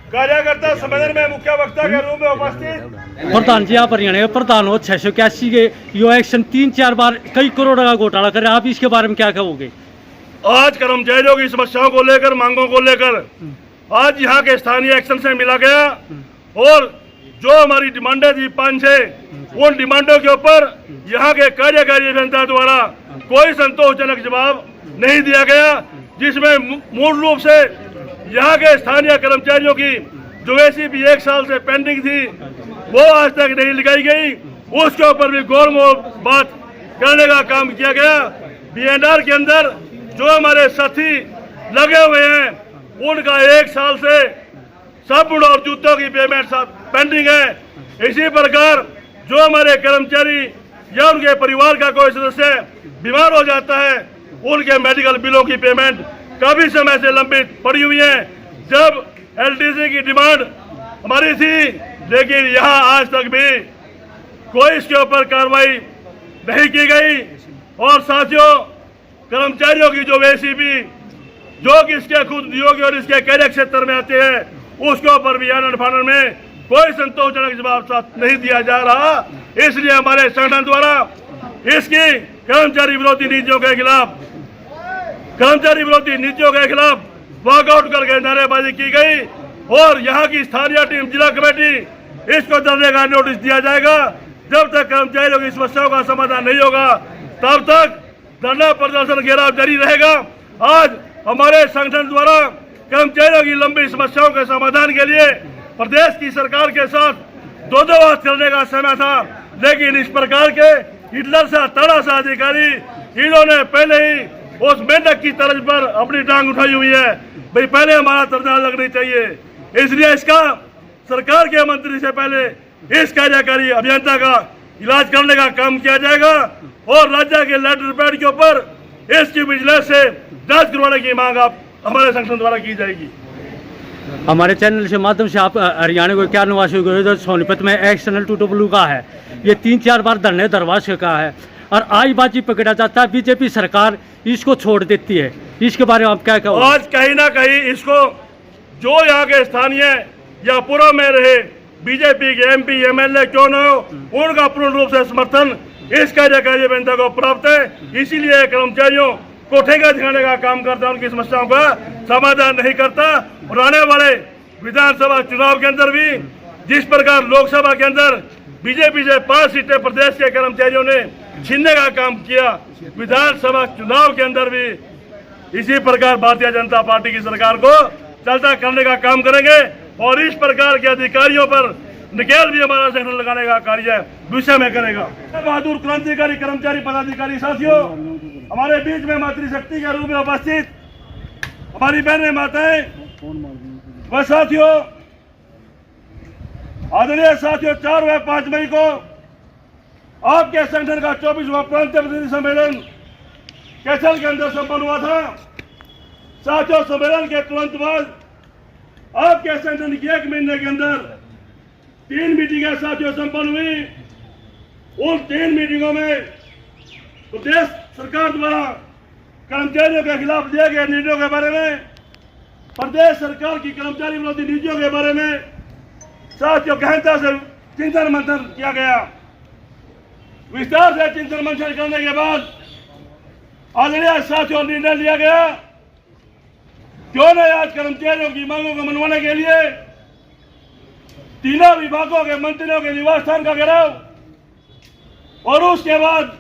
कार्यकर्ता सम्मेलन में मुख्य वक्ता के रूप में उपस्थित प्रधान जी, आप हरियाणा के प्रधान हो, 681 के यो एक्शन 3-4 बार कई करोड़ का घोटाला करे, आप इसके बारे में क्या कहोगे? आज कर्मचारियों की समस्याओं को लेकर, मांगों को लेकर आज यहाँ के स्थानीय एक्शन से मिला गया और जो हमारी डिमांडें थी 5-6 उन डिमांडों के ऊपर यहाँ के कार्यकारी अभियंता द्वारा कोई संतोषजनक जवाब नहीं दिया गया, जिसमें मूल रूप से यहाँ के स्थानीय कर्मचारियों की जो एसीपी 1 साल से पेंडिंग थी वो आज तक नहीं लगाई गई। उसके ऊपर भी गोलमोल बात करने का काम किया गया। बीएनआर के अंदर जो हमारे साथी लगे हुए हैं उनका 1 साल से साबुन और जूतों की पेमेंट पेंडिंग है। इसी प्रकार जो हमारे कर्मचारी या उनके परिवार का कोई सदस्य बीमार हो जाता है उनके मेडिकल बिलों की पेमेंट काफी समय से लंबित पड़ी हुई है। जब एलटीसी की डिमांड हमारी थी, लेकिन यहाँ आज तक भी कोई इसके ऊपर कार्रवाई नहीं की गई। और साथियों, कर्मचारियों की जो एसीपी जो कि इसके खुद नियोगी और इसके कार्य क्षेत्र में आते हैं उसके ऊपर भी आनन फानन में कोई संतोषजनक जवाब नहीं दिया जा रहा। इसलिए हमारे संगठन द्वारा इसकी कर्मचारी विरोधी नीतियों के खिलाफ वॉकआउट करके नारेबाजी की गई और यहाँ की स्थानीय टीम, जिला कमेटी, इसको धरने का नोटिस दिया जाएगा। जब तक कर्मचारियों की समस्याओं का समाधान नहीं होगा तब तक धरना प्रदर्शन घेराव जारी रहेगा। आज हमारे संगठन द्वारा कर्मचारियों की लंबी समस्याओं के समाधान के लिए प्रदेश की सरकार के साथ दो बात करने का समय था, लेकिन इस प्रकार के हिटलर सा तड़ासा अधिकारी इन्होंने पहले ही उस मेंढक की तर्ज पर अपनी टांग उठाई हुई है। भाई पहले हमारा धरना लगनी चाहिए, इसलिए इसका सरकार के मंत्री से पहले इस कार्यकारी अभियंता का इलाज करने का काम किया जाएगा और राज्य के लेटर पैड के ऊपर इसकी विजिलेंस से जांच करवाने की मांग आप हमारे संगठन द्वारा की जाएगी। हमारे चैनल के माध्यम से आप हरियाणा को क्या निवासी जो सोनीपत में एक्सटर्नल टूटू का है, ये 3-4 बार धरने दरवाज का है और आईबाजी पकड़ा जाता है। बीजेपी सरकार इसको छोड़ देती है, इसके बारे में आप क्या कहोगे? आज कहीं ना कहीं इसको जो यहाँ के स्थानीय या पूर्व में रहे बीजेपी के एमपी एमएलए क्यों न हो, उनका पूर्ण रूप से समर्थन इस कार्यकारी अभियंता को प्राप्त है। इसीलिए कर्मचारियों को ठेका दिखाने का काम करता है, उनकी समस्याओं का समाधान नहीं करता। और आने वाले विधानसभा चुनाव के अंदर भी जिस प्रकार लोकसभा के अंदर बीजेपी से 5 सीटें प्रदेश के कर्मचारियों ने छीनने का काम किया, विधानसभा चुनाव के अंदर भी इसी प्रकार भारतीय जनता पार्टी की सरकार को चलता करने का काम करेंगे और इस प्रकार के अधिकारियों पर निकेल भी हमारा संगठन लगाने का कार्य विषय में करेगा। बहादुर क्रांतिकारी कर्मचारी पदाधिकारी साथियों, हमारे बीच में मातृशक्ति के रूप में उपस्थित हमारी बहनें, माताएं व साथियों, आदरणीय साथियों, 4 व 5 मई को आपके संगठन का 24वां प्रांतीय प्रतिनिधि सम्मेलन कैथल के अंदर संपन्न हुआ था। साथियों, सम्मेलन के तुरंत बाद आपके संगठन की 1 महीने के अंदर 3 मीटिंगें साथियों संपन्न हुई। उन 3 मीटिंगों में प्रदेश सरकार द्वारा कर्मचारियों के खिलाफ दिए गए निर्णयों के बारे में, प्रदेश सरकार की कर्मचारी विरोधी नीतियों के बारे में साथियों गहनता से चिंतन मंथन किया गया। विस्तार से चिंतन मंथन करने के बाद आदरणीय साथियों निर्णय लिया गया, क्यों न आज कर्मचारियों की मांगों को मनवाने के लिए तीनों विभागों के मंत्रियों के निवास स्थान का घेराव और उसके बाद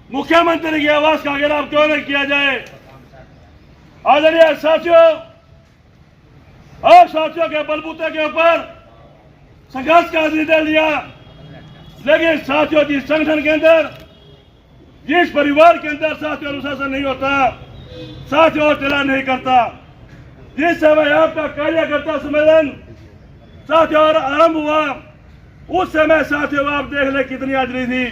मुख्यमंत्री के आवास का घेराव क्यों नहीं किया जाए। आदरणीय साथियों, और साथियों के बलबूते के ऊपर संघर्ष का निर्णय लिया, लेकिन साथियों जिस संगठन के अंदर, जिस परिवार के अंदर साथियों अनुशासन नहीं होता, साथियों चला नहीं करता, जिस समय आपका कार्यकर्ता सम्मेलन साथियों आरंभ हुआ उस समय साथियों आप देख ले कितनी हाजिरी थी।